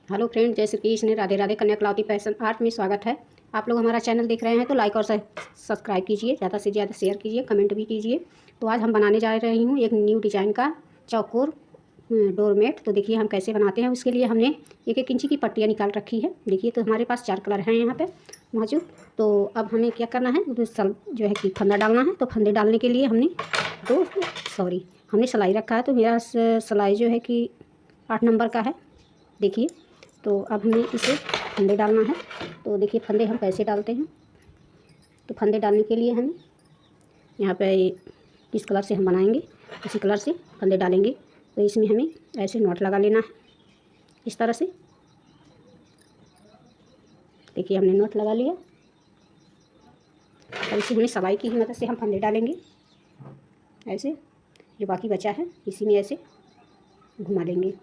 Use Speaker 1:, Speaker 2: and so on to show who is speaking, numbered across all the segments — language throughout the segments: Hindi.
Speaker 1: हेलो फ्रेंड, जय श्री कृष्ण, राधे राधे। कन्या कलावती फैशन आर्ट में स्वागत है। आप लोग हमारा चैनल देख रहे हैं तो लाइक और सब्सक्राइब कीजिए, ज़्यादा से ज़्यादा शेयर कीजिए, कमेंट भी कीजिए। तो आज हम बनाने जा रही हूँ एक न्यू डिज़ाइन का चौकोर डोरमेट। तो देखिए हम कैसे बनाते हैं। उसके लिए हमने एक एक इंची की पट्टियाँ निकाल रखी है। देखिए तो हमारे पास 4 कलर हैं यहाँ पे मौजूद। तो अब हमें क्या करना है, जो है कि फंदा डालना है। तो फंदे डालने के लिए हमने सिलाई रखा है। तो मेरा सिलाई जो है कि 8 नंबर का है। देखिए तो अब हमें इसे फंदे डालना है। तो देखिए फंदे हम कैसे डालते हैं। तो फंदे डालने के लिए हमें यहाँ पे किस कलर से हम बनाएंगे, इसी कलर से फंदे डालेंगे। तो इसमें हमें ऐसे नॉट लगा लेना है, इस तरह से। देखिए हमने नॉट लगा लिया। और इसे हमें सलाई की ही मदद से हम फंदे डालेंगे। ऐसे जो बाकी बचा है इसी में ऐसे घुमा लेंगे।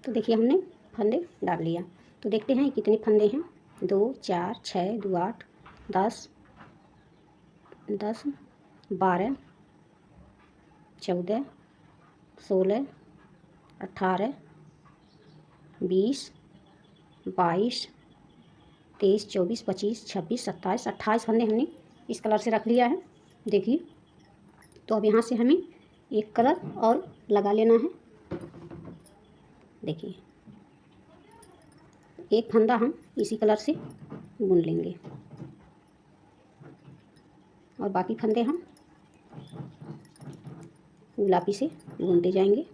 Speaker 1: तो देखिए हमने फंदे डाल लिया। तो देखते हैं कितने फंदे हैं। 2 4 6 2 8 10 10 12 14 16 18 20 22 23 24 25 26 27 28 फंदे हमने इस कलर से रख लिया है। देखिए तो अब यहाँ से हमें एक कलर और लगा लेना है। देखिए एक फंदा हम इसी कलर से बुन लेंगे और बाकी फंदे हम गुलाबी से बुनते जाएंगे।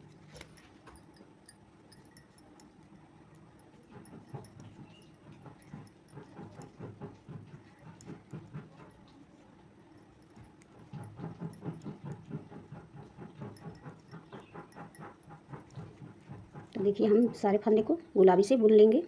Speaker 1: तो देखिए हम सारे फंदे को गुलाबी से बुन लेंगे।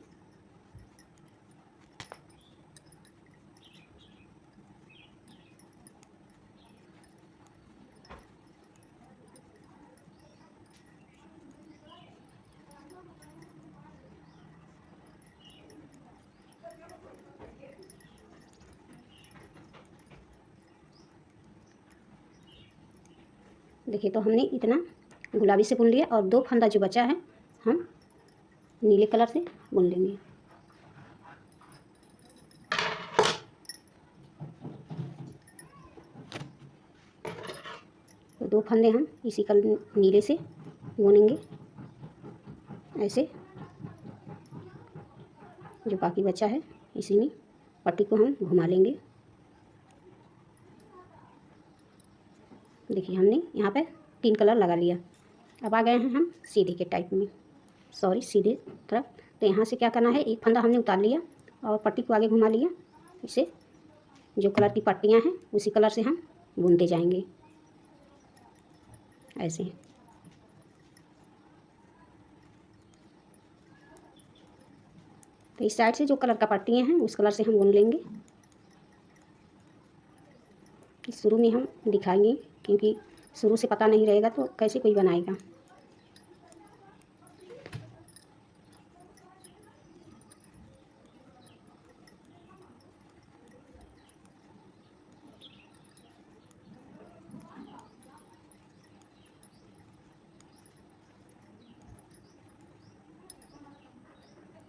Speaker 1: देखिए तो हमने इतना गुलाबी से बुन लिया और 2 फंदा जो बचा है हम नीले कलर से बुन लेंगे। तो 2 फंदे हम इसी कलर नीले से बुनेंगे। ऐसे जो बाकी बचा है इसी में पट्टी को हम घुमा लेंगे। देखिए हमने यहाँ पे 3 कलर लगा लिया। अब आ गए हैं हम सीधे के टाइप में, सीधे तरफ। तो यहाँ से क्या करना है, एक फंदा हमने उतार लिया और पट्टी को आगे घुमा लिया। इसे जो कलर की पट्टियाँ हैं उसी कलर से हम बुनते जाएंगे ऐसे। तो इस साइड से जो कलर का पट्टियाँ हैं उस कलर से हम बुन लेंगे। शुरू में हम दिखाएंगे क्योंकि शुरू से पता नहीं रहेगा तो कैसे कोई बनाएगा।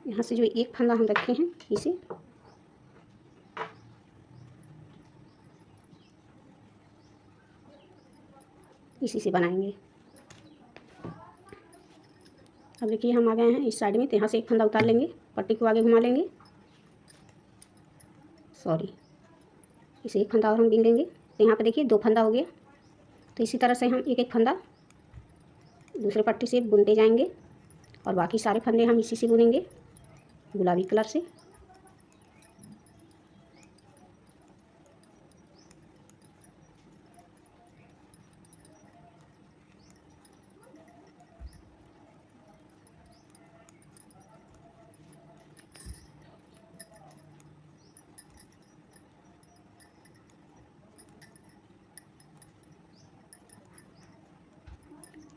Speaker 1: यहाँ से जो एक फंदा हम रखे हैं इसे इसी से बनाएंगे। अब देखिए हम आ गए हैं इस साइड में, तो यहाँ से एक फंदा उतार लेंगे, पट्टी को आगे घुमा लेंगे, सॉरी इसे एक फंदा और हम बीन लेंगे। तो यहाँ पे देखिए 2 फंदा हो गया। तो इसी तरह से हम एक एक फंदा दूसरे पट्टी से बुनते जाएंगे और बाकी सारे फंदे हम इसी से बुनेंगे गुलाबी कलर से।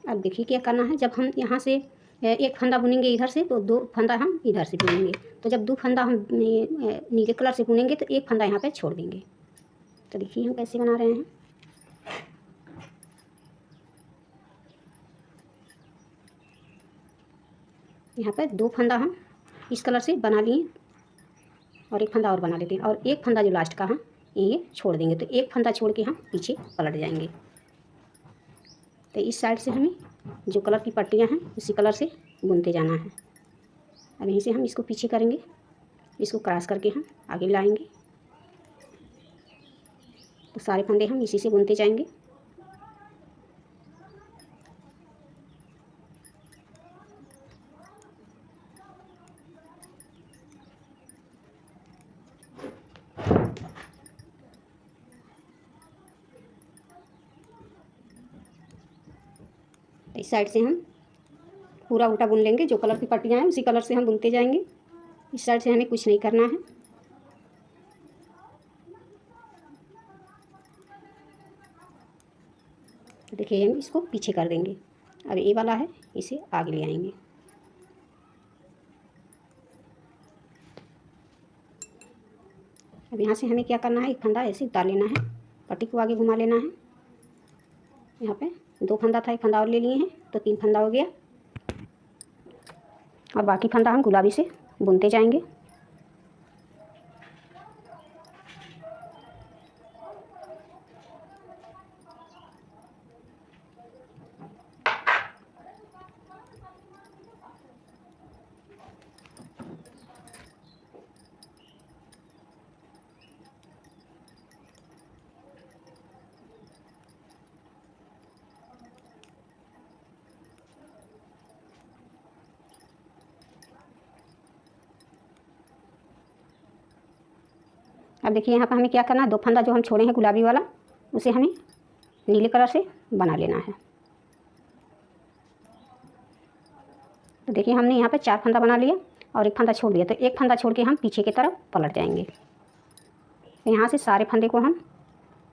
Speaker 1: अब देखिए क्या करना है, जब हम यहाँ से एक फंदा बुनेंगे इधर से, तो 2 फंदा हम इधर से बुनेंगे। तो जब 2 फंदा हम नीले कलर से बुनेंगे तो एक फंदा यहाँ पे छोड़ देंगे। तो देखिए हम कैसे बना रहे हैं। यहाँ पे 2 फंदा हम इस कलर से बना लिए और एक फंदा और बना लेते हैं, और एक फंदा जो लास्ट का हम ये छोड़ देंगे। तो एक फंदा छोड़ के हम पीछे पलट जाएंगे। तो इस साइड से हमें जो कलर की पट्टियाँ हैं उसी कलर से बुनते जाना है। अब यहीं से हम इसको पीछे करेंगे, इसको क्रॉस करके हम आगे लाएंगे। तो सारे फंदे हम इसी से बुनते जाएंगे। इस साइड से हम पूरा उल्टा बुन लेंगे, जो कलर की पट्टियाँ हैं उसी कलर से हम बुनते जाएंगे। इस साइड से हमें कुछ नहीं करना है। देखिए हम इसको पीछे कर देंगे। अब ये वाला है, इसे आगे ले आएंगे। अब यहाँ से हमें क्या करना है, एक फंदा ऐसे उतार लेना है, पट्टी को आगे घुमा लेना है। यहाँ पे 2 फंदा था, एक फंदा और ले लिए हैं, तो 3 फंदा हो गया। और बाकी फंदा हम गुलाबी से बुनते जाएंगे। अब देखिए यहाँ पर हमें क्या करना है, 2 फंदा जो हम छोड़े हैं गुलाबी वाला, उसे हमें नीले कलर से बना लेना है। तो देखिए हमने यहाँ पे 4 फंदा बना लिया और एक फंदा छोड़ दिया। तो एक फंदा छोड़ के हम पीछे की तरफ पलट जाएंगे। तो यहाँ से सारे फंदे को हम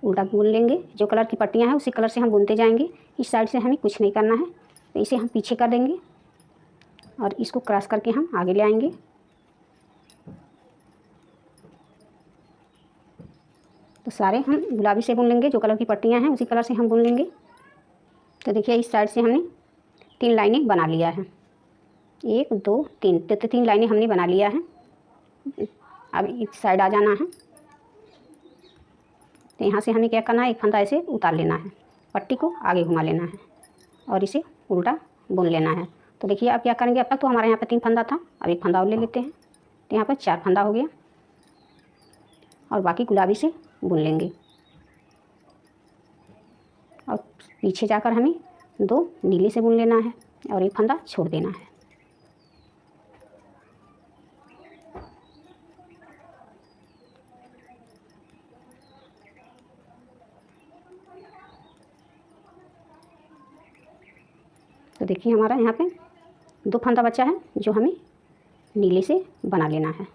Speaker 1: उल्टा बुन लेंगे, जो कलर की पट्टियाँ हैं उसी कलर से हम बुनते जाएंगे। इस साइड से हमें कुछ नहीं करना है, तो इसे हम पीछे कर देंगे और इसको क्रॉस करके हम आगे ले आएंगे। तो सारे हम गुलाबी से बुन लेंगे, जो कलर की पट्टियाँ हैं उसी कलर से हम बुन लेंगे। तो देखिए इस साइड से हमने 3 लाइनें बना लिया है, 1 2 3, तो 3 लाइनें हमने बना लिया है। अब इस साइड आ जाना है। तो यहाँ से हमें क्या करना है, एक फंदा ऐसे उतार लेना है, पट्टी को आगे घुमा लेना है और इसे उल्टा बुन लेना है। तो देखिए अब क्या करेंगे, अब तक तो हमारे यहाँ पे 3 फंदा था, अब एक फंदा और ले लेते हैं। तो यहाँ पर 4 फंदा हो गया और बाकी गुलाबी से बुन लेंगे। और पीछे जाकर हमें 2 नीले से बुन लेना है और एक फंदा छोड़ देना है। तो देखिए हमारा यहाँ पे 2 फंदा बचा है, जो हमें नीले से बना लेना है।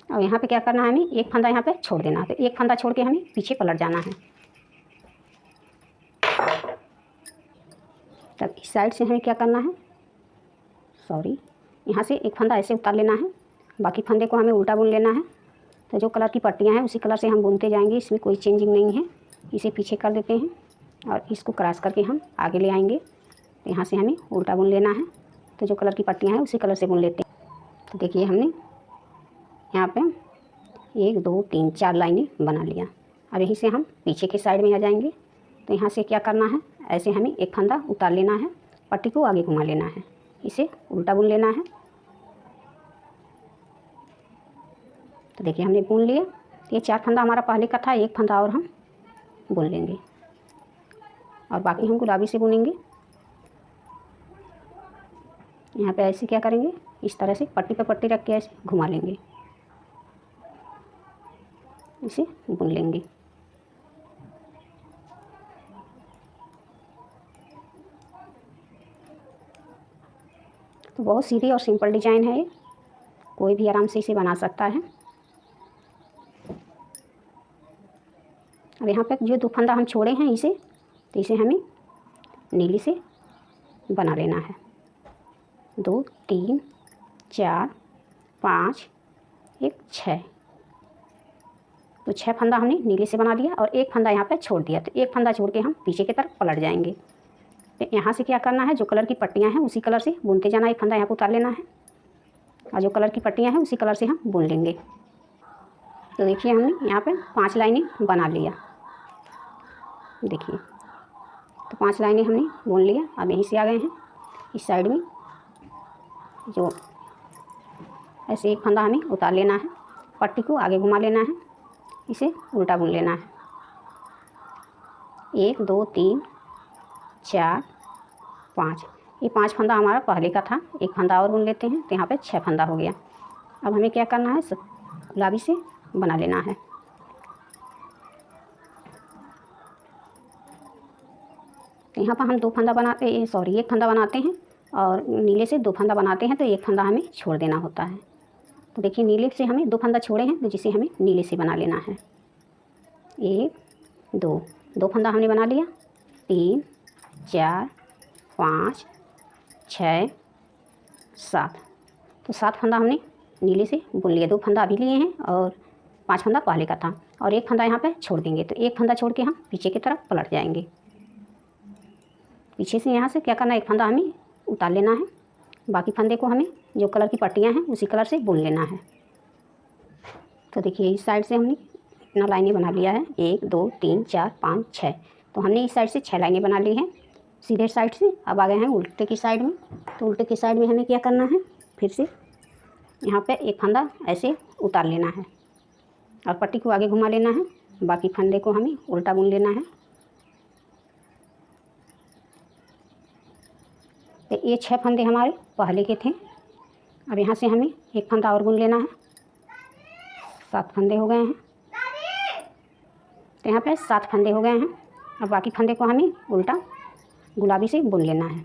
Speaker 1: और यहाँ पे क्या करना है, हमें एक फंदा यहाँ पे छोड़ देना है। तो एक फंदा छोड़ के हमें पीछे पलट जाना है। तब इस साइड से हमें क्या करना है, सॉरी यहाँ से एक फंदा ऐसे उतार लेना है, बाकी फंदे को हमें उल्टा बुन लेना है। तो जो कलर की पट्टियाँ हैं उसी कलर से हम बुनते जाएंगे, इसमें कोई चेंजिंग नहीं है। इसे पीछे कर देते हैं और इसको क्रॉस करके हम आगे ले आएंगे। तो यहाँ से हमें उल्टा बुन लेना है। तो जो कलर की पट्टियाँ हैं उसी कलर से बुन लेते हैं। तो देखिए हमने यहाँ पे 1 2 3 4 लाइनें बना लिया। अब यहीं से हम पीछे के साइड में आ जाएंगे। तो यहाँ से क्या करना है, ऐसे हमें एक फंदा उतार लेना है, पट्टी को आगे घुमा लेना है, इसे उल्टा बुन लेना है। तो देखिए हमने बुन लिया। ये 4 फंदा हमारा पहले का था, एक फंदा और हम बुन लेंगे और बाकी हम गुलाबी से बुनेंगे। यहाँ पे ऐसे क्या करेंगे, इस तरह से पट्टी पे पट्टी रख के ऐसे घुमा लेंगे, इसे बुन लेंगे। तो बहुत सीधी और सिंपल डिजाइन है ये, कोई भी आराम से इसे बना सकता है। अब यहाँ पे जो 2 फंदा हम छोड़े हैं इसे, तो इसे हमें नीली से बना लेना है। 2 3 4 5 1 6। तो 6 फंदा हमने नीले से बना दिया और एक फंदा यहाँ पे छोड़ दिया। तो एक फंदा छोड़ के हम पीछे की तरफ पलट जाएंगे। तो यहाँ से क्या करना है, जो कलर की पट्टियाँ हैं उसी कलर से बुनते जाना। एक फंदा यहाँ पर उतार लेना है और जो कलर की पट्टियाँ हैं उसी कलर से हम बुन लेंगे। तो देखिए हमने यहाँ पे 5 लाइनें बना लिया। देखिए तो 5 लाइनें हमने बुन लिया। अब यहीं से आ गए हैं इस साइड में, जो ऐसे एक फंदा हमें उतार लेना है, पट्टी को आगे घुमा लेना है, इसे उल्टा बुन लेना है। 1 2 3 4 5। ये 5 फंदा हमारा पहले का था, एक फंदा और बुन लेते हैं। तो यहाँ पे 6 फंदा हो गया। अब हमें क्या करना है, गुलाबी से बना लेना है। तो यहाँ पर हम 2 फंदा बनाते, एक फंदा बनाते हैं और नीले से 2 फंदा बनाते हैं। तो एक फंदा हमें छोड़ देना होता है। तो देखिए नीले से हमें 2 फंदा छोड़े हैं, तो जिसे हमें नीले से बना लेना है। 1 2 फंदा हमने बना लिया। 3 4 5 6 7। तो 7 फंदा हमने नीले से बुन लिया। 2 फंदा अभी लिए हैं और 5 फंदा पहले का था और एक फंदा यहाँ पे छोड़ देंगे। तो एक फंदा छोड़ के हम पीछे की तरफ पलट जाएंगे। पीछे से यहाँ से क्या करना है, एक फंदा हमें उतार लेना है, बाकी फंदे को हमें जो कलर की पट्टियाँ हैं उसी कलर से बुन लेना है। तो देखिए इस साइड से हमने इतना लाइनें बना लिया है, 1 2 3 4 5 6। तो हमने इस साइड से 6 लाइनें बना ली हैं सीधे साइड से। अब आ गए हैं उल्टे की साइड में। तो उल्टे की साइड में हमें क्या करना है, फिर से यहाँ पे एक फंदा ऐसे उतार लेना है और पट्टी को आगे घुमा लेना है, बाकी फंदे को हमें उल्टा बुन लेना है। तो ये 6 फंदे हमारे पहले के थे। अब यहाँ से हमें एक फंदा और बुन लेना है। 7 फंदे हो गए हैं। तो यहाँ पे 7 फंदे हो गए हैं। अब बाकी फंदे को हमें उल्टा गुलाबी से बुन लेना है।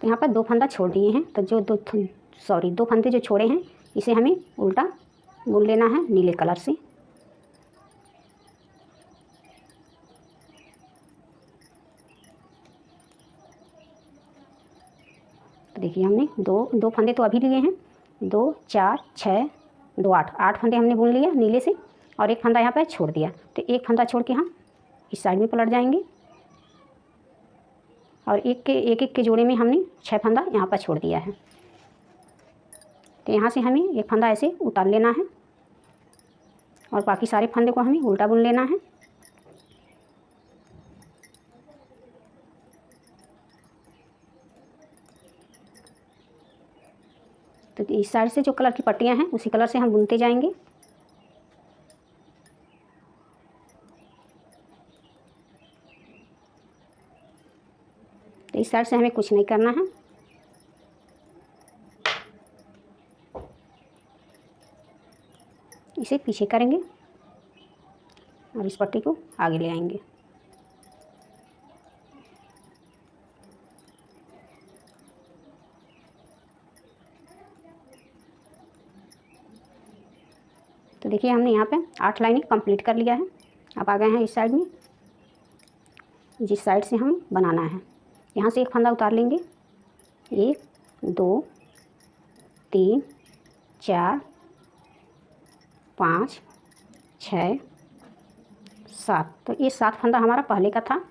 Speaker 1: तो यहाँ पर 2 फंदा छोड़ दिए हैं। तो जो 2 फंदे जो छोड़े हैं इसे हमें उल्टा बुन लेना है नीले कलर से। तो देखिए हमने दो फंदे तो अभी लिए हैं, 2 4 6 2 8 फंदे हमने बुन लिया नीले से और एक फंदा यहाँ पे छोड़ दिया। तो एक फंदा छोड़ के हम इस साइड में पलट जाएंगे और एक के जोड़े में हमने 6 फंदा यहाँ पर छोड़ दिया है। तो यहाँ से हमें एक फंदा ऐसे उतार लेना है और बाकी सारे फंदे को हमें उल्टा बुन लेना है। तो इस साइड से जो कलर की पट्टियाँ हैं उसी कलर से हम बुनते जाएंगे। तो इस साइड से हमें कुछ नहीं करना है। इसे पीछे करेंगे और इस पट्टी को आगे ले आएंगे। तो देखिए हमने यहाँ पे 8 लाइनें कंप्लीट कर लिया है। अब आ गए हैं इस साइड में, जिस साइड से हमें बनाना है। यहाँ से एक फंदा उतार लेंगे, 1 2 3 4 5 6 7। तो ये 7 फंदा हमारा पहले का था।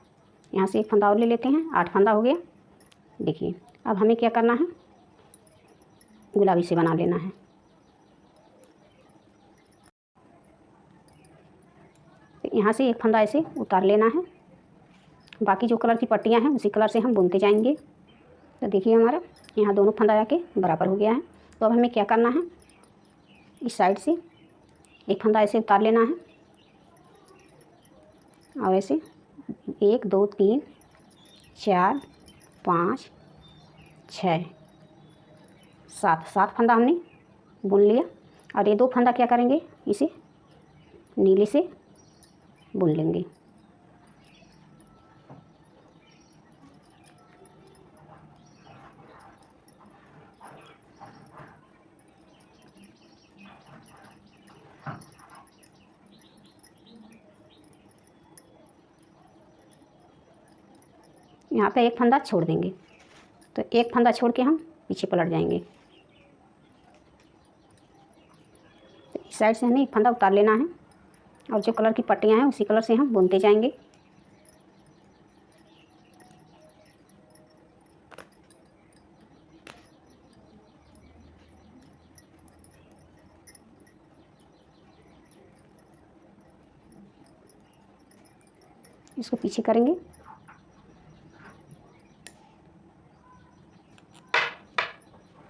Speaker 1: यहाँ से एक फंदा और ले लेते हैं, 8 फंदा हो गया। देखिए अब हमें क्या करना है, गुलाबी से बना लेना है। तो यहाँ से एक फंदा ऐसे उतार लेना है। बाकी जो कलर की पट्टियाँ हैं उसी कलर से हम बुनते जाएंगे। तो देखिए हमारा यहाँ दोनों फंदा आके बराबर हो गया है। तो अब हमें क्या करना है, इस साइड से एक फंदा ऐसे उतार लेना है और ऐसे 1 2 3 4 5 6 7 फंदा हमने बुन लिया। और ये 2 फंदा क्या करेंगे, इसे नीले से बुन लेंगे। यहाँ पे एक फंदा छोड़ देंगे, तो एक फंदा छोड़ के हम पीछे पलट जाएंगे। तो इस साइड से हमें एक फंदा उतार लेना है और जो कलर की पट्टियाँ हैं उसी कलर से हम बुनते जाएंगे। इसको पीछे करेंगे,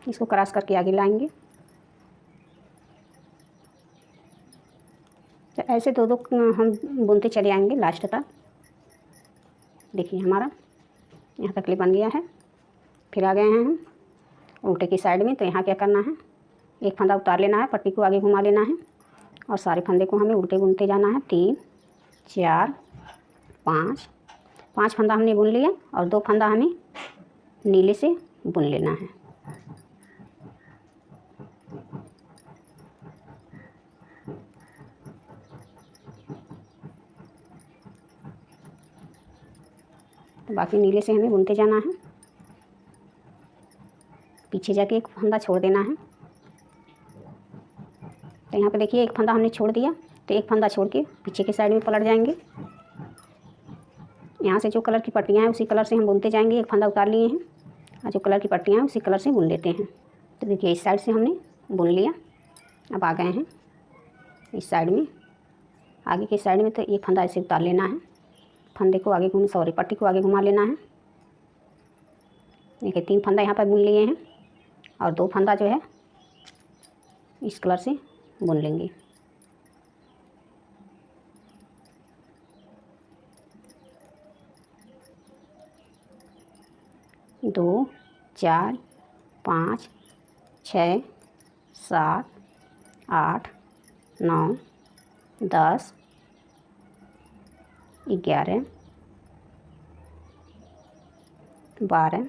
Speaker 1: इसको क्रॉस करके आगे लाएंगे। तो ऐसे दो हम बुनते चले आएंगे लास्ट तक। देखिए हमारा यहाँ तक बन गया है। फिर आ गए हैं हम उल्टे की साइड में। तो यहाँ क्या करना है, एक फंदा उतार लेना है, पट्टी को आगे घुमा लेना है और सारे फंदे को हमें उल्टे बुनते जाना है। 3 4 5 फंदा हमने बुन लिया और 2 फंदा हमें नीले से बुन लेना है। तो बाकी नीले से हमें बुनते जाना है। पीछे जाके एक फंदा छोड़ देना है। तो यहाँ पे देखिए एक फंदा हमने छोड़ दिया, तो एक फंदा छोड़ के पीछे के साइड में पलट जाएंगे। यहाँ से जो कलर की पट्टियाँ हैं उसी कलर से हम बुनते जाएंगे। एक फंदा उतार लिए हैं और जो कलर की पट्टियाँ हैं उसी कलर से बुन लेते हैं। तो देखिए इस साइड से हमने बुन लिया। अब आ गए हैं इस साइड में, आगे के साइड में। तो एक फंदा ऐसे उतार लेना है, फंदे को आगे पट्टी को आगे घुमा लेना है। देखिए 3 फंदा यहाँ पर बुन लिए हैं और 2 फंदा जो है इस कलर से बुन लेंगे। दो 4 5 6 7 8 9 10 11 12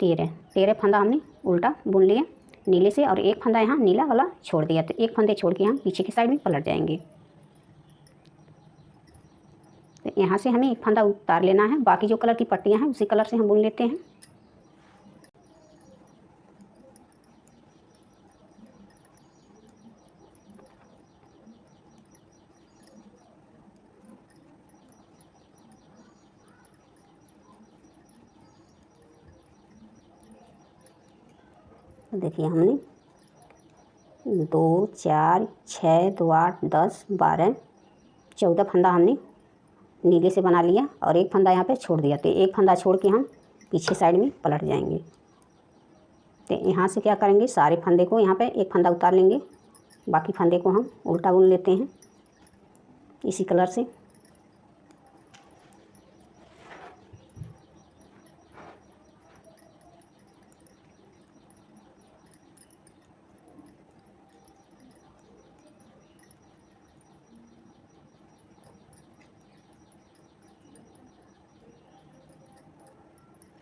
Speaker 1: 13 फंदा हमने उल्टा बुन लिया नीले से और एक फंदा यहाँ नीला वाला छोड़ दिया। तो एक फंदे छोड़ के हम पीछे की साइड में पलट जाएंगे। तो यहाँ से हमें एक फंदा उतार लेना है। बाकी जो कलर की पट्टियाँ हैं उसी कलर से हम बुन लेते हैं। देखिए हमने 2 4 6 2 8 10 12 14 फंदा हमने नीले से बना लिया और एक फंदा यहाँ पे छोड़ दिया। तो एक फंदा छोड़ के हम पीछे साइड में पलट जाएंगे। तो यहाँ से क्या करेंगे, सारे फंदे को यहाँ पे एक फंदा उतार लेंगे, बाकी फंदे को हम उल्टा बुन लेते हैं इसी कलर से।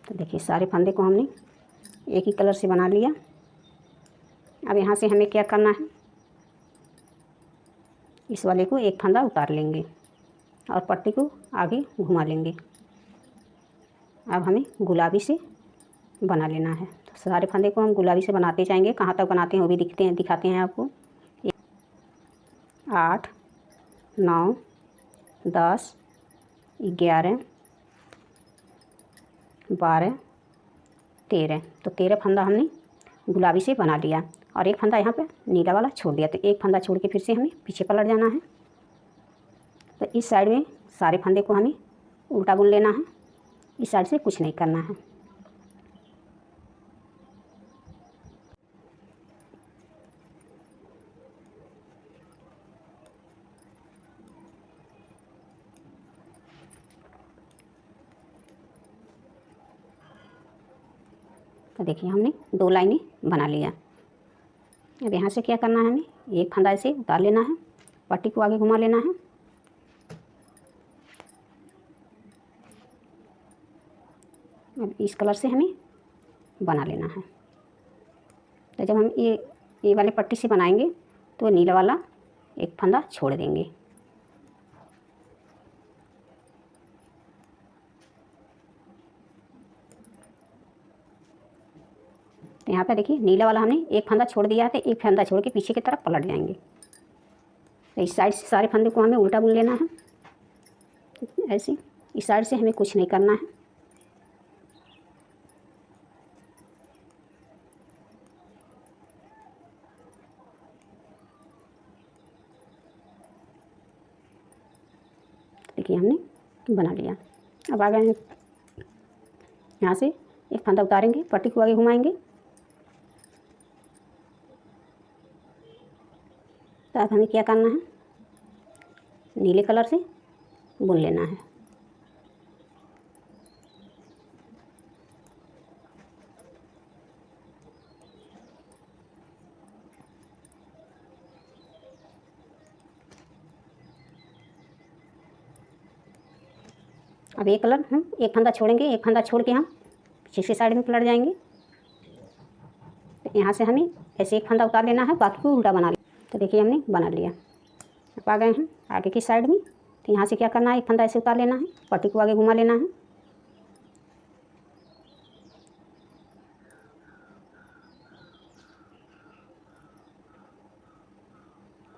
Speaker 1: तो देखिए सारे फंदे को हमने एक ही कलर से बना लिया। अब यहाँ से हमें क्या करना है, इस वाले को एक फंदा उतार लेंगे और पट्टी को आगे घुमा लेंगे। अब हमें गुलाबी से बना लेना है। तो सारे फंदे को हम गुलाबी से बनाते जाएंगे। कहाँ तक बनाते हैं वो भी दिखाते हैं आपको। 8 9 10 11 12 13, तो 13 फंदा हमने गुलाबी से बना लिया और एक फंदा यहाँ पे नीला वाला छोड़ दिया। तो एक फंदा छोड़ के फिर से हमें पीछे पलट जाना है। तो इस साइड में सारे फंदे को हमें उल्टा बुन लेना है, इस साइड से कुछ नहीं करना है। तो देखिए हमने 2 लाइनें बना लिया। अब यहाँ से क्या करना है, हमें एक फंदा ऐसे उतार लेना है, पट्टी को आगे घुमा लेना है। अब इस कलर से हमें बना लेना है। तो जब हम ये वाले पट्टी से बनाएंगे तो नीला वाला एक फंदा छोड़ देंगे। तो यहाँ पे देखिए नीला वाला हमने एक फंदा छोड़ दिया है, तो एक फंदा छोड़ के पीछे की तरफ पलट जाएंगे। तो इस साइड से सारे फंदे को हमें उल्टा बुन लेना है, ऐसे इस साइड से हमें कुछ नहीं करना है। देखिए हमने बना लिया। अब आ गए हैं, यहाँ से एक फंदा उतारेंगे, पट्टी को आगे घुमाएंगे। तो अब हमें क्या करना है, नीले कलर से बुन लेना है। अब ये कलर हम एक फंदा छोड़ेंगे, एक फंदा छोड़ के हम पीछे से साइड में पलट जाएंगे। तो यहाँ से हमें ऐसे एक फंदा उतार लेना है, बाकी को उल्टा बना लेना। तो देखिए हमने बना लिया। अब आ गए हैं आगे की साइड में। तो यहाँ से क्या करना है, एक फंदा ऐसे उतार लेना है, पट्टी को आगे घुमा लेना है।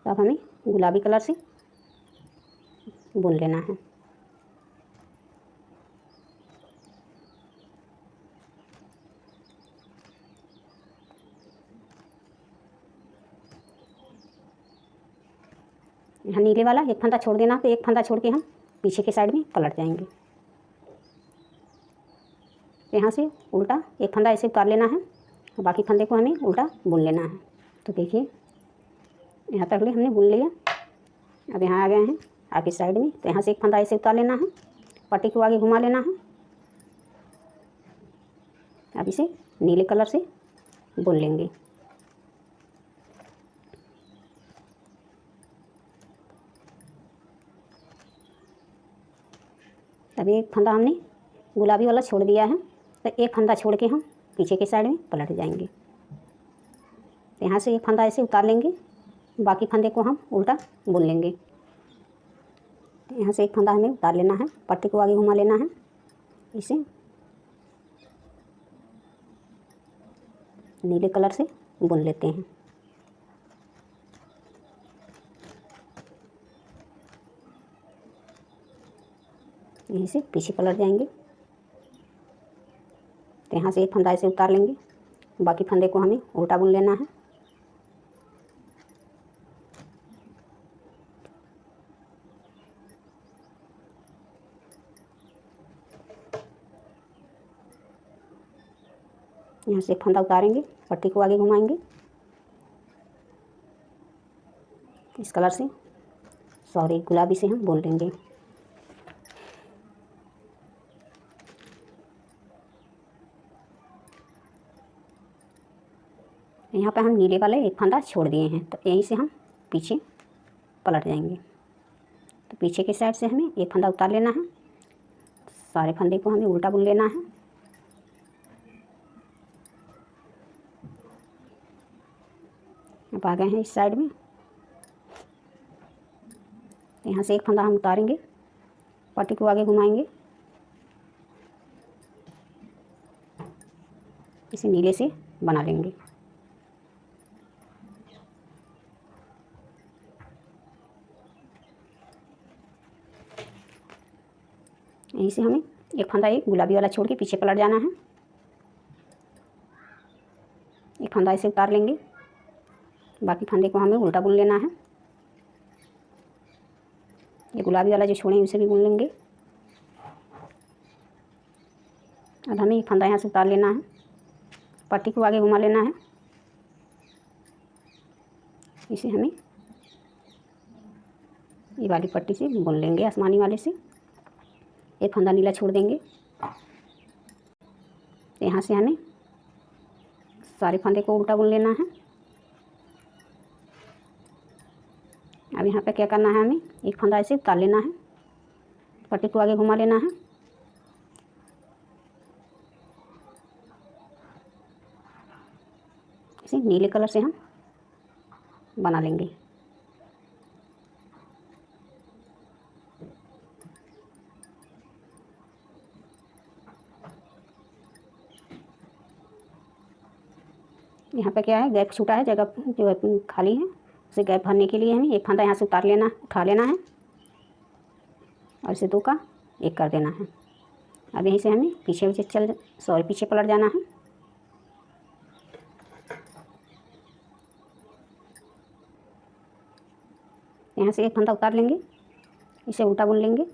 Speaker 1: तो अब हमें गुलाबी कलर से बुन लेना है। यहाँ नीले वाला एक फंदा छोड़ देना, तो एक फंदा छोड़ के हम पीछे के साइड में पलट जाएंगे। यहाँ से उल्टा एक फंदा ऐसे उतार लेना है, और बाकी फंदे को हमें उल्टा बुन लेना है। तो देखिए यहाँ तक हमने बुन लिया। अब यहाँ आ गए हैं आगे साइड में। तो यहाँ से एक फंदा ऐसे उतार लेना है, पट्टी को आगे घुमा लेना है। अब इसे नीले कलर से बुन लेंगे। तब एक फंदा हमने गुलाबी वाला छोड़ दिया है, तो एक फंदा छोड़ के हम पीछे के साइड में पलट जाएंगे। तो यहाँ से एक फंदा ऐसे उतार लेंगे, बाकी फंदे को हम उल्टा बुन लेंगे। तो यहाँ से एक फंदा हमें उतार लेना है, पट्टी को आगे घुमा लेना है, इसे नीले कलर से बुन लेते हैं। यहीं से पीछे पलट जाएंगे। तो यहाँ से एक फंदा ऐसे उतार लेंगे, बाकी फंदे को हमें उल्टा बुन लेना है। यहाँ से एक फंदा उतारेंगे, पट्टी को आगे घुमाएंगे, इस कलर से गुलाबी से हम बुन लेंगे। यहाँ पे हम नीले वाले एक फंदा छोड़ दिए हैं, तो यहीं से हम पीछे पलट जाएंगे। तो पीछे के साइड से हमें एक फंदा उतार लेना है, सारे फंदे को हमें उल्टा बुन लेना है। अब आ गए हैं इस साइड में। यहाँ से एक फंदा हम उतारेंगे, पट्टी को आगे घुमाएंगे, इसे नीले से बना लेंगे। यहीं से हमें एक फंदा एक गुलाबी वाला छोड़ के पीछे पलट जाना है। फंदा ऐसे उतार लेंगे, बाकी फंदे को हमें उल्टा बुन लेना है। ये गुलाबी वाला जो छोड़ेंगे उसे भी बुन लेंगे। अब हमें एक फंदा यहाँ से उतार लेना है, पट्टी को आगे घुमा लेना है। इसे हमें ये वाली पट्टी से बुन लेंगे, आसमानी वाले से। एक फंदा नीला छोड़ देंगे। यहाँ से हमें सारे फंदे को उल्टा बुन लेना है। अब यहाँ पे क्या करना है, हमें एक फंदा ऐसे उतार लेना है, पट्टी को आगे घुमा लेना है। इसे नीले कलर से हम बना लेंगे। यहाँ पे क्या है, गैप छूटा है, जगह जो है खाली है, उसे गैप भरने के लिए हमें एक फंदा यहाँ से उतार लेना, उठा लेना है और इसे 2 का 1 कर देना है। अब यहीं से हमें पीछे पीछे पलट जाना है। यहाँ से एक फंदा उतार लेंगे, इसे उल्टा बुन लेंगे।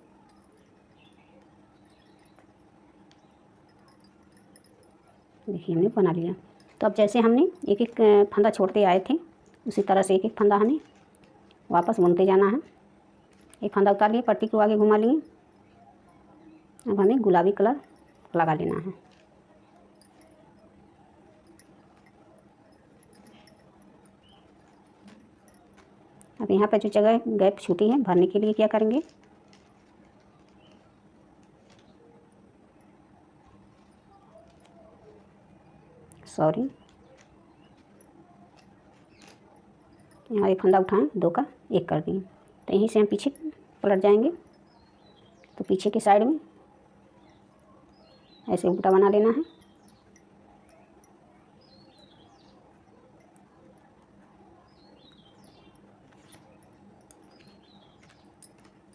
Speaker 1: देखिए हमने बना लिया। तो अब जैसे हमने एक एक फंदा छोड़ते आए थे, उसी तरह से एक एक फंदा हमें वापस बुनते जाना है। एक फंदा उतार लिए, पट्टी को आगे घुमा लिए। अब हमें गुलाबी कलर लगा लेना है। अब यहाँ पर जो जगह गैप छूटी है, भरने के लिए क्या करेंगे, यहाँ एक फंदा उठाएं, 2 का 1 कर दिए। तो यहीं से हम पीछे पलट जाएंगे। तो पीछे की साइड में ऐसे उल्टा बना लेना है।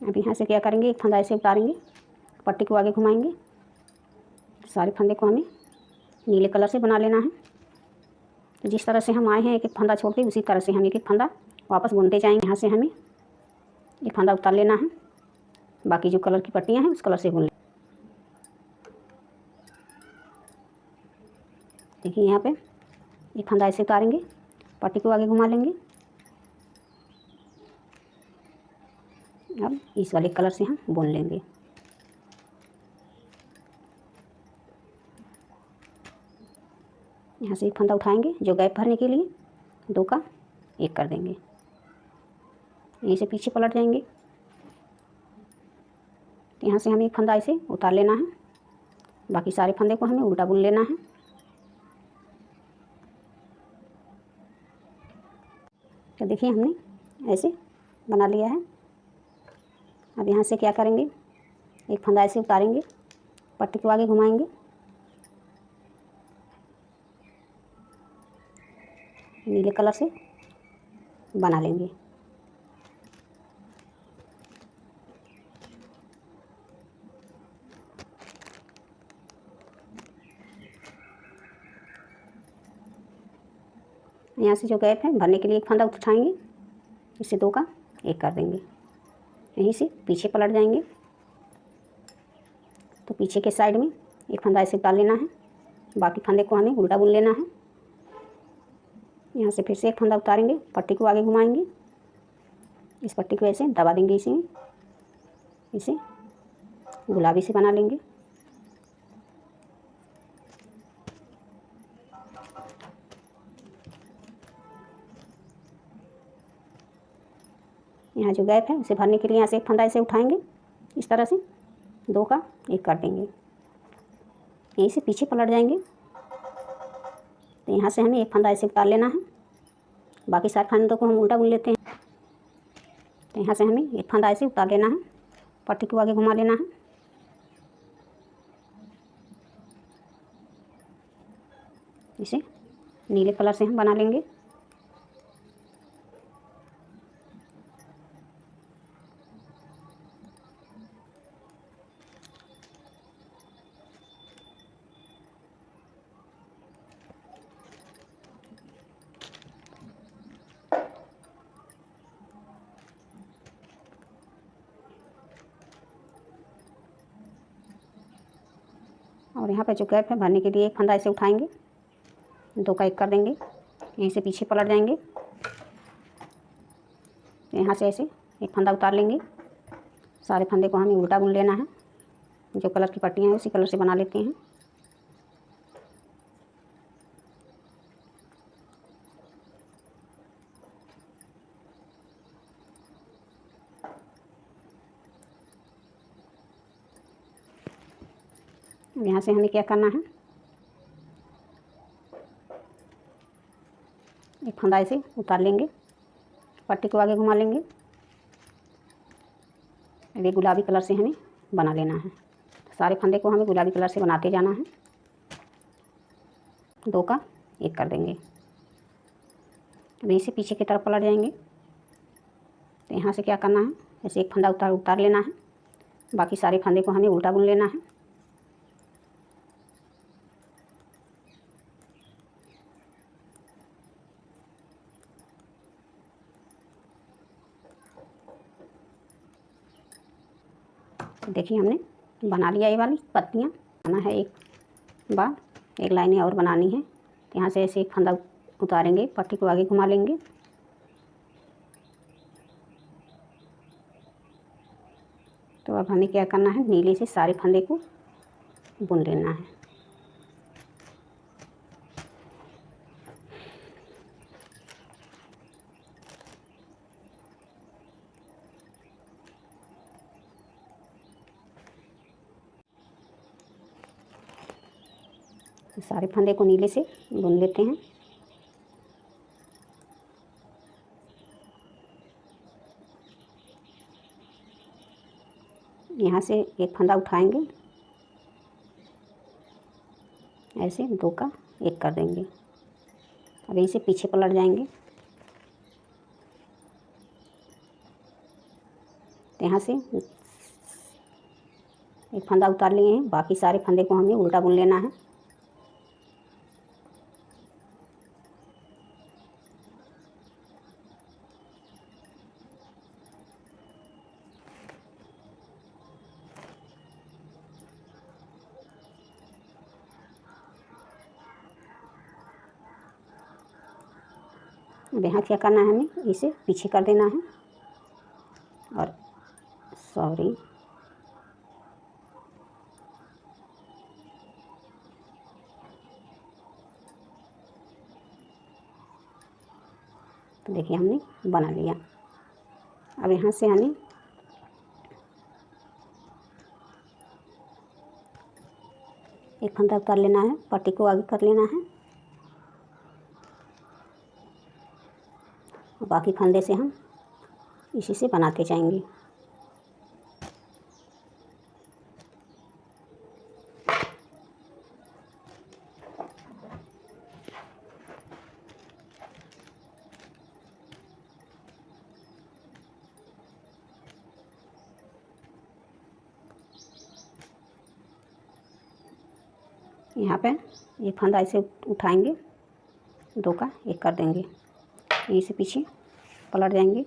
Speaker 1: अब यहाँ से क्या करेंगे, एक फंदा ऐसे उतारेंगे, पट्टी को आगे घुमाएंगे। सारे फंदे को हमें नीले कलर से बना लेना है। तो जिस तरह से हम आए हैं एक एक फंदा छोड़ते, उसी तरह से हम एक एक फंदा वापस बुनते जाएंगे। यहाँ से हमें एक फंदा उतार लेना है, बाकी जो कलर की पट्टियाँ हैं उस कलर से बुन लें। देखिए यहाँ पे एक फंदा ऐसे उतारेंगे, पट्टी को आगे घुमा लेंगे। अब इस वाले कलर से हम बुन लेंगे। यहाँ से एक फंदा उठाएंगे, जो गैप भरने के लिए 2 का 1 कर देंगे। यहीं से पीछे पलट जाएंगे। यहाँ से हमें एक फंदा ऐसे उतार लेना है, बाकी सारे फंदे को हमें उल्टा बुन लेना है। तो देखिए हमने ऐसे बना लिया है। अब यहाँ से क्या करेंगे, एक फंदा ऐसे उतारेंगे, पट्टी को आगे घुमाएंगे। नीले कलर से बना लेंगे। यहाँ से जो गैप है भरने के लिए एक फंदा उठाएंगे, इसे 2 का 1 कर देंगे। यहीं से पीछे पलट जाएंगे। तो पीछे के साइड में एक फंदा ऐसे उतार लेना है, बाकी फंदे को हमें उल्टा बुन लेना है। यहाँ से फिर से एक फंदा उतारेंगे, पट्टी को आगे घुमाएंगे। इस पट्टी को ऐसे दबा देंगे, इसे गुलाबी से बना लेंगे। यहाँ जो गैप है उसे भरने के लिए यहाँ से एक फंदा ऐसे उठाएंगे, इस तरह से 2 का 1 कर देंगे। यहीं से पीछे पलट जाएंगे। तो यहाँ से हमें एक फंदा ऐसे उतार लेना है, बाकी सारे फंदों को हम उल्टा बुन लेते हैं। तो यहाँ से हमें एक फंदा ऐसे उतार लेना है, पट्टी को आगे घुमा लेना है। इसे नीले कलर से हम बना लेंगे। और यहाँ पे जो गैप है भरने के लिए एक फंदा ऐसे उठाएंगे, 2 का 1 कर देंगे, यहीं से पीछे पलट जाएंगे, यहाँ से ऐसे एक फंदा उतार लेंगे। सारे फंदे को हमें उल्टा बुन लेना है। जो कलर की पट्टियाँ हैं उसी कलर से बना लेते हैं। यहाँ से हमें क्या करना है, एक फंदा ऐसे उतार लेंगे, पट्टी को आगे घुमा लेंगे। ये गुलाबी कलर से हमें बना लेना है। सारे फंदे को हमें गुलाबी कलर से बनाते जाना है। 2 का 1 कर देंगे। अब यहीं से पीछे की तरफ पलट जाएंगे। तो यहाँ से क्या करना है, ऐसे एक फंदा उतार लेना है। बाकी सारे फंदे को हमें उल्टा बुन लेना है। देखिए हमने बना लिया ये वाली पत्तियाँ। बना है एक बार, एक लाइनें और बनानी है। तो यहाँ से ऐसे एक फंदा उतारेंगे, पट्टी को आगे घुमा लेंगे। तो अब हमें क्या करना है, नीले से सारे फंदे को बुन लेना है। सारे फंदे को नीले से बुन लेते हैं। यहाँ से एक फंदा उठाएंगे, ऐसे 2 का 1 कर देंगे। अब यहीं से पीछे पलट जाएंगे। तो यहाँ से एक फंदा उतार लिए हैं, बाकी सारे फंदे को हमें उल्टा बुन लेना है। अब यहाँ क्या करना है, हमें इसे पीछे कर देना है। और सॉरी, तो देखिए हमने बना लिया। अब यहाँ से हमें एक फंदा उतार लेना है, पट्टी को आगे कर लेना है। बाकी फंदे से हम इसी से बनाते जाएंगे। यहाँ पे ये फंदा ऐसे उठाएंगे, 2 का 1 कर देंगे, यहीं से पीछे पलट जाएंगे।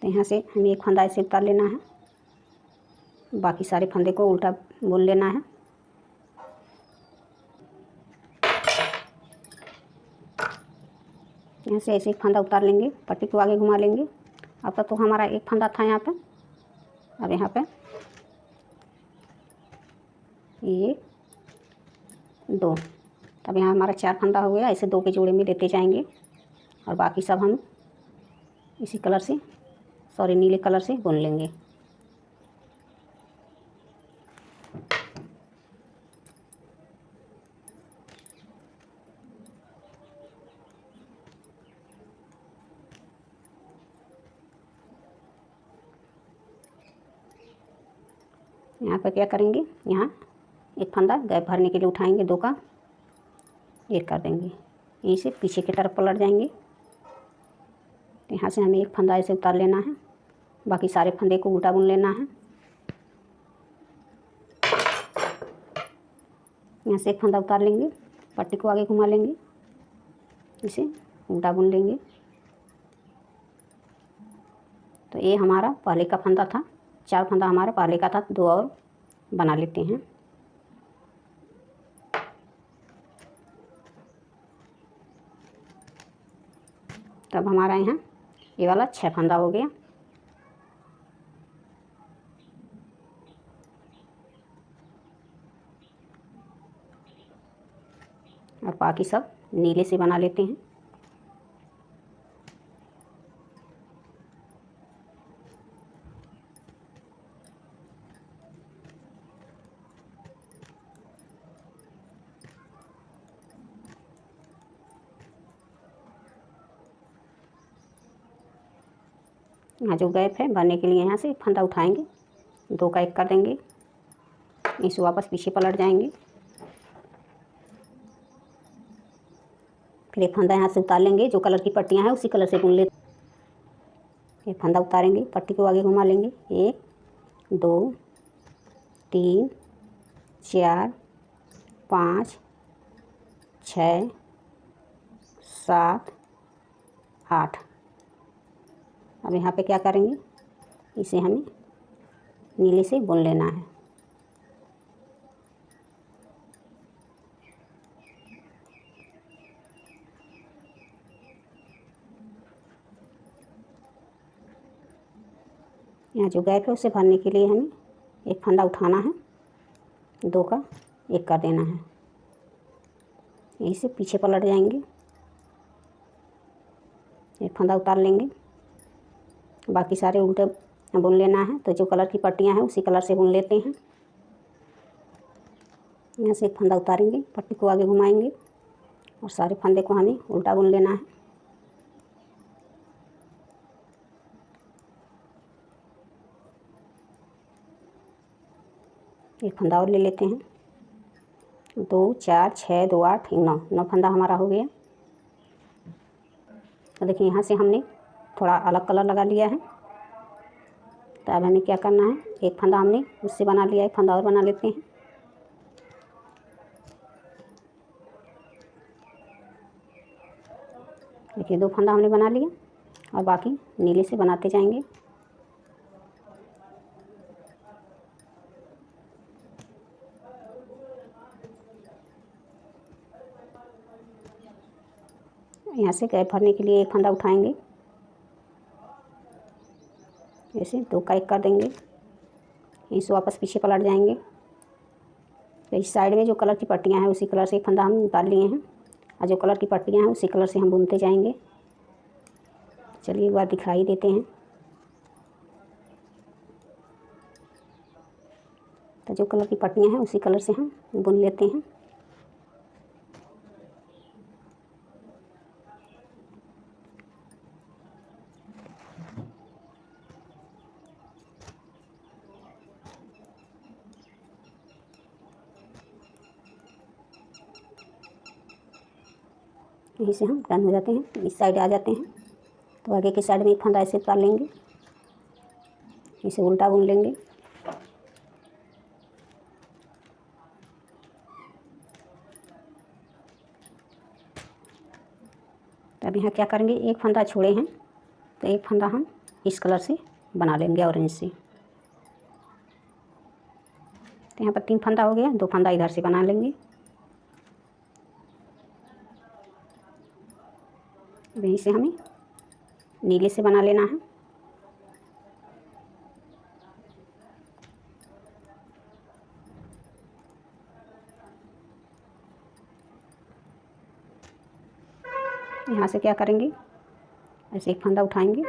Speaker 1: तो यहाँ से हमें एक फंदा ऐसे उतार लेना है, बाकी सारे फंदे को उल्टा बुन लेना है। यहाँ से ऐसे एक फंदा उतार लेंगे, पट्टी को आगे घुमा लेंगे। अब तक तो हमारा एक फंदा था यहाँ पे, अब यहाँ पे ये 2, तब यहाँ हमारा 4 फंदा हो गया। ऐसे 2 के जोड़े में लेते जाएंगे और बाकी सब हम इसी कलर से, सॉरी नीले कलर से बुन लेंगे। यहाँ पर क्या करेंगे, यहाँ एक फंदा गैप भरने के लिए उठाएंगे, 2 का 1 कर देंगे, यहीं से पीछे की तरफ पलट जाएंगे। तो यहाँ से हमें एक फंदा ऐसे उतार लेना है, बाकी सारे फंदे को उल्टा बुन लेना है। यहाँ से एक फंदा उतार लेंगे, पट्टी को आगे घुमा लेंगे, इसे उल्टा बुन लेंगे। तो ये हमारा पहले का फंदा था, 4 फंदा हमारा पहले का था, 2 और बना लेते हैं। तब हमारा यहाँ ये वाला 6 फंदा हो गया। और बाकी सब नीले से बना लेते हैं। यहाँ जो गैप है भरने के लिए यहाँ से फंदा उठाएंगे, 2 का 1 कर देंगे, इसे वापस पीछे पलट जाएंगे, फिर एक फंदा यहाँ से उतार लेंगे। जो कलर की पट्टियाँ हैं उसी कलर से बुन लेते। ये फंदा उतारेंगे, पट्टी को आगे घुमा लेंगे, 1 2 3 4 5 6 7 8। अब यहाँ पे क्या करेंगे, इसे हमें नीले से बुन लेना है। यहाँ जो गैप है उसे भरने के लिए हमें एक फंदा उठाना है, 2 का 1 कर देना है, यहीं से पीछे पलट जाएंगे, एक फंदा उतार लेंगे, बाकी सारे उल्टे बुन लेना है। तो जो कलर की पट्टियाँ हैं उसी कलर से बुन लेते हैं। यहाँ से एक फंदा उतारेंगे, पट्टी को आगे घुमाएंगे और सारे फंदे को हमें उल्टा बुन लेना है। एक फंदा और ले लेते हैं, 2 4 6 2 8 9 फंदा हमारा हो गया। तो देखिए यहाँ से हमने थोड़ा अलग कलर लगा लिया है। तो अब हमें क्या करना है, एक फंदा हमने उससे बना लिया, एक फंदा और बना लेते हैं। देखिए 2 फंदा हमने बना लिया और बाकी नीले से बनाते जाएंगे। यहाँ से गैप भरने के लिए एक फंदा उठाएंगे, ऐसे 2 का 1 कर देंगे, इसे वापस पीछे पलट जाएंगे। तो इस साइड में जो कलर की पट्टियाँ हैं उसी कलर से एक फंदा हम उतार लिए हैं और जो कलर की पट्टियाँ हैं उसी कलर से हम बुनते जाएंगे। चलिए एक बार दिखाई देते हैं। तो जो कलर की पट्टियाँ हैं उसी कलर से हम बुन लेते हैं। यहीं से हम डन हो जाते हैं, इस साइड आ जाते हैं। तो आगे की साइड में एक फंदा ऐसे उतार लेंगे, इसे उल्टा बुन लेंगे। तो अब यहाँ क्या करेंगे, एक फंदा छोड़े हैं तो एक फंदा हम इस कलर से बना लेंगे, ऑरेंज से। तो यहाँ पर 3 फंदा हो गया, 2 फंदा इधर से बना लेंगे। वहीं से हमें नीले से बना लेना है। यहाँ से क्या करेंगे, ऐसे एक फंदा उठाएंगे,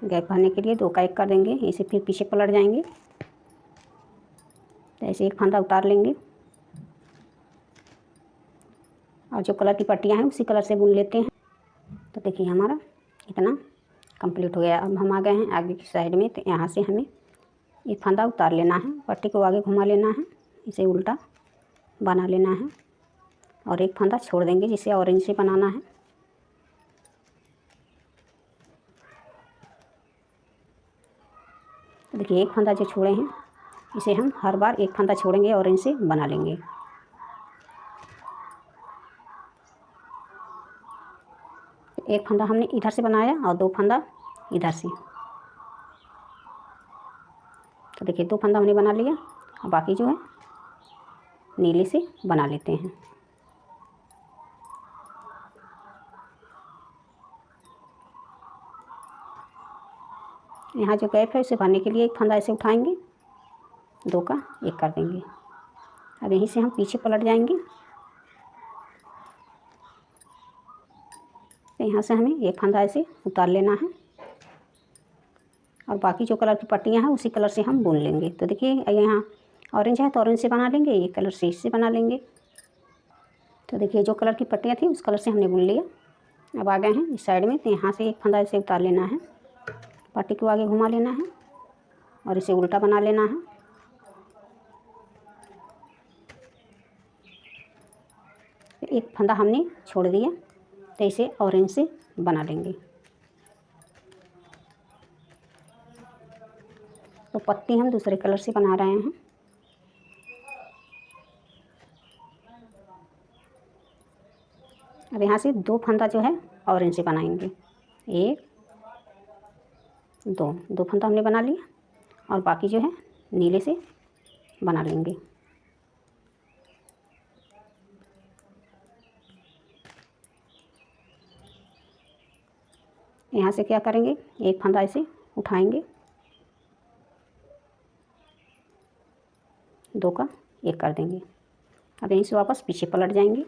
Speaker 1: गैप भरने के लिए 2 का 1 कर देंगे, इसे फिर पीछे पलट जाएंगे। तो ऐसे एक फंदा उतार लेंगे और जो कलर की पट्टियाँ हैं उसी कलर से बुन लेते हैं। तो देखिए हमारा इतना कंप्लीट हो गया। अब हम आ गए हैं आगे की साइड में। तो यहाँ से हमें एक फंदा उतार लेना है, पट्टी को आगे घुमा लेना है, इसे उल्टा बना लेना है और एक फंदा छोड़ देंगे जिसे ऑरेंज से बनाना है। तो देखिए एक फंदा जो छोड़े हैं इसे हम हर बार एक फंदा छोड़ेंगे, ऑरेंज से बना लेंगे। एक फंदा हमने इधर से बनाया और 2 फंदा इधर से। तो तो देखिए 2 फंदा हमने बना लिया। और बाकी जो है नीले से बना लेते हैं। यहाँ जो गैप है उसे भरने के लिए एक फंदा ऐसे उठाएंगे, 2 का 1 कर देंगे। अब यहीं से हम पीछे पलट जाएंगे। तो यहाँ से हमें एक फंदा ऐसे उतार लेना है और बाकी जो कलर की पट्टियाँ हैं उसी कलर से हम बुन लेंगे। तो देखिए यहाँ ऑरेंज है तो ऑरेंज से बना लेंगे, ये कलर से इससे बना लेंगे। तो देखिए जो कलर की पट्टियाँ थी उस कलर से हमने बुन लिया। अब आ गए हैं इस साइड में, तो यहाँ से एक फंदा ऐसे उतार लेना है, पट्टी को आगे घुमा लेना है और इसे उल्टा बना लेना है। एक फंदा हमने छोड़ दिया, तो इसे ऑरेंज से बना लेंगे। तो पत्ती हम दूसरे कलर से बना रहे हैं। अब यहाँ से 2 फंदा जो है ऑरेंज से बनाएंगे, 1 2 फंदा हमने बना लिया और बाकी जो है नीले से बना लेंगे। यहाँ से क्या करेंगे, एक फंदा ऐसे उठाएंगे, 2 का 1 कर देंगे। अब यहीं से वापस पीछे पलट जाएंगे।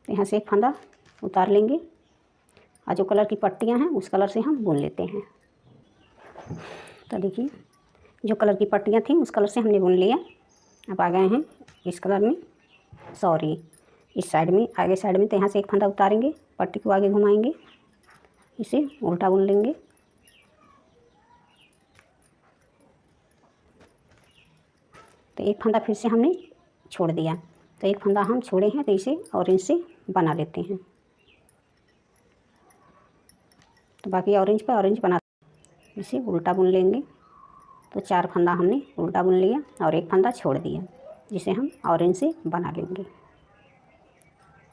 Speaker 1: यहाँ से एक फंदा उतार लेंगे और जो कलर की पट्टियाँ हैं उस कलर से हम बुन लेते हैं। तो देखिए जो कलर की पट्टियाँ थी उस कलर से हमने बुन लिया। अब आ गए हैं इस कलर में, सॉरी इस साइड में, आगे साइड में। तो यहाँ से एक फंदा उतारेंगे, पट्टी को आगे घुमाएंगे, इसे उल्टा बुन लेंगे। तो एक फंदा फिर से हमने छोड़ दिया, तो एक फंदा हम छोड़े हैं, तो इसे ऑरेंज से बना लेते हैं। तो बाकी ऑरेंज पे ऑरेंज बना, इसे उल्टा बुन लेंगे। तो 4 फंदा हमने उल्टा बुन लिया और एक फंदा छोड़ दिया, जिसे हम ऑरेंज से बना लेंगे।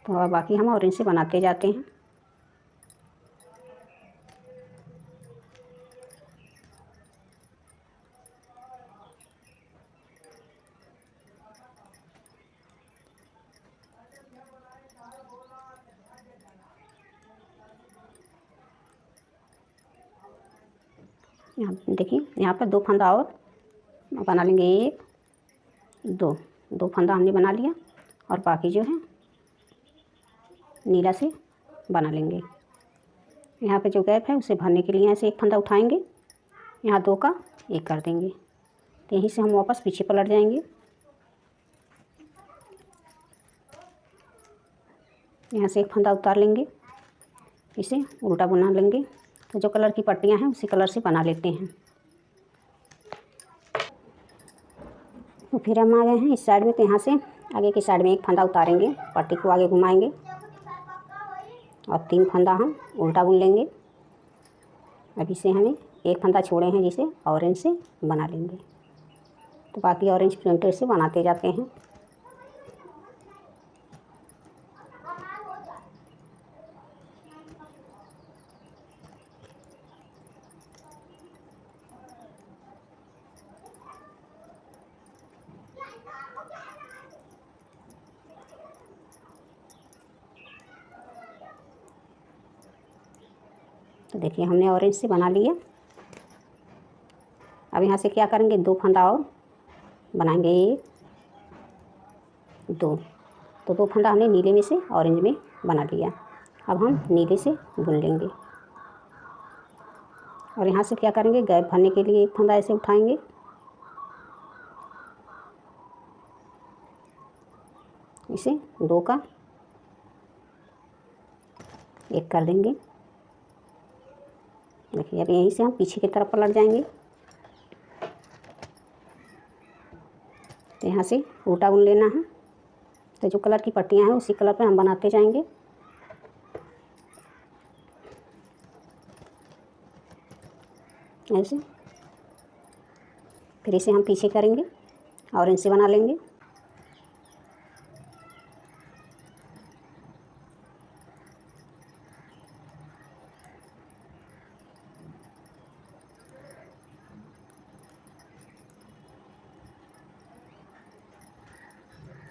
Speaker 1: तो अब बाकी हम ऑरेंज से बनाते जाते हैं। यहाँ देखिए यहाँ पर 2 फंदा और बना लेंगे, 1 2 फंदा हमने बना लिया और बाकी जो है नीला से बना लेंगे। यहाँ पे जो गैप है उसे भरने के लिए यहाँ से एक फंदा उठाएंगे, यहाँ 2 का 1 कर देंगे। तो यहीं से हम वापस पीछे पलट जाएंगे। यहाँ से एक फंदा उतार लेंगे, इसे उल्टा बना लेंगे। तो जो कलर की पट्टियाँ हैं उसी कलर से बना लेते हैं। तो फिर हम आ गए हैं इस साइड में, तो यहाँ से आगे की साइड में एक फंदा उतारेंगे, पट्टी को आगे घुमाएंगे और 3 फंदा हम उल्टा बुन लेंगे। अब इसे हमें एक फंदा छोड़े हैं जिसे ऑरेंज से बना लेंगे। तो बाकी ऑरेंज प्रिंटेड से बनाते जाते हैं। तो देखिए हमने ऑरेंज से बना लिया। अब यहाँ से क्या करेंगे, 2 फंदा और बनाएंगे, 1 2। तो 2 फंदा हमने नीले में से ऑरेंज में बना लिया। अब हम नीले से बुन लेंगे और यहाँ से क्या करेंगे, गैप भरने के लिए एक फंदा ऐसे उठाएंगे, इसे 2 का 1 कर देंगे। देखिए अब यहीं से हम पीछे की तरफ पलट जाएंगे। तो यहाँ से उल्टा बुन लेना है। तो जो कलर की पट्टियाँ हैं उसी कलर पे हम बनाते जाएंगे। ऐसे फिर इसे हम पीछे करेंगे, ऑरेंज से बना लेंगे।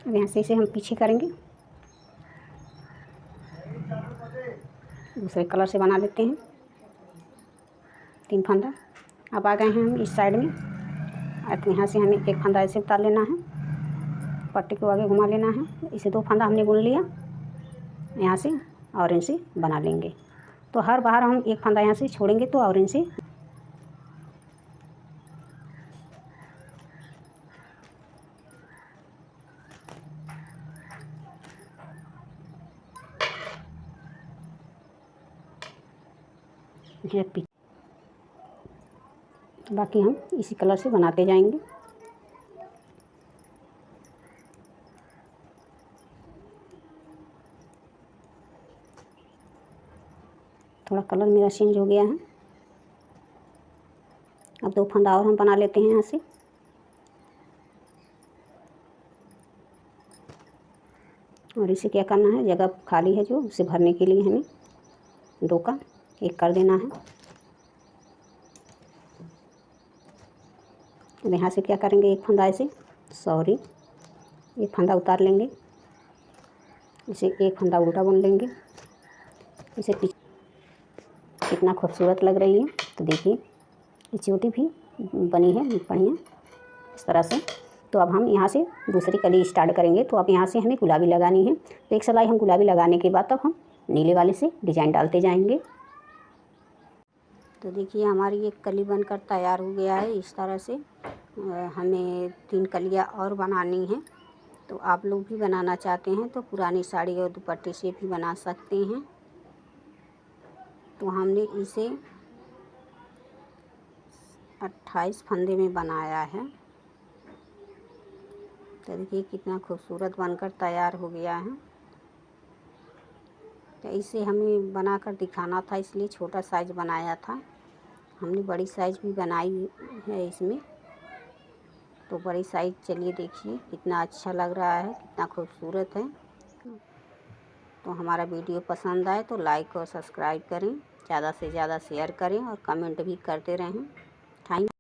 Speaker 1: अब यहाँ से इसे हम पीछे करेंगे, दूसरे कलर से बना लेते हैं 3 फंदा। अब आ गए हैं हम इस साइड में। अब यहाँ से हमें एक फंदा ऐसे उतार लेना है, पट्टी को आगे घुमा लेना है। इसे 2 फंदा हमने बुन लिया, यहाँ से ऑरेंज से बना लेंगे। तो हर बार हम एक फंदा यहाँ से छोड़ेंगे तो ऑरेंज से बाकी हम इसी कलर से बनाते जाएंगे। थोड़ा कलर मेरा चेंज हो गया है। अब 2 फंदा और हम बना लेते हैं यहाँ से। और इसे क्या करना है, जगह खाली है जो उसे भरने के लिए हमें 2 का 1 कर देना है। अब यहाँ से क्या करेंगे, एक फंदा ऐसे एक फंदा उतार लेंगे, इसे एक फंदा उल्टा बुन लेंगे। इसे कितना खूबसूरत लग रही है। तो देखिए ये चोटी भी बनी है बढ़िया इस तरह से। तो अब हम यहाँ से दूसरी कली स्टार्ट करेंगे। तो अब यहाँ से हमें गुलाबी लगानी है। तो एक सिलाई हम गुलाबी लगाने के बाद तब हम नीले वाले से डिजाइन डालते जाएंगे। तो देखिए हमारी एक कली बनकर तैयार हो गया है। इस तरह से हमें 3 कलियाँ और बनानी हैं। तो आप लोग भी बनाना चाहते हैं तो पुरानी साड़ी और दुपट्टे से भी बना सकते हैं। तो हमने इसे 28 फंदे में बनाया है। तो देखिए कितना खूबसूरत बनकर तैयार हो गया है। तो इसे हमें बनाकर दिखाना था, इसलिए छोटा साइज़ बनाया था। हमने बड़ी साइज़ भी बनाई है इसमें। तो बड़ी साइज़ चलिए देखिए कितना अच्छा लग रहा है, कितना खूबसूरत है। तो हमारा वीडियो पसंद आए तो लाइक और सब्सक्राइब करें, ज़्यादा से ज़्यादा शेयर करें और कमेंट भी करते रहें। थैंक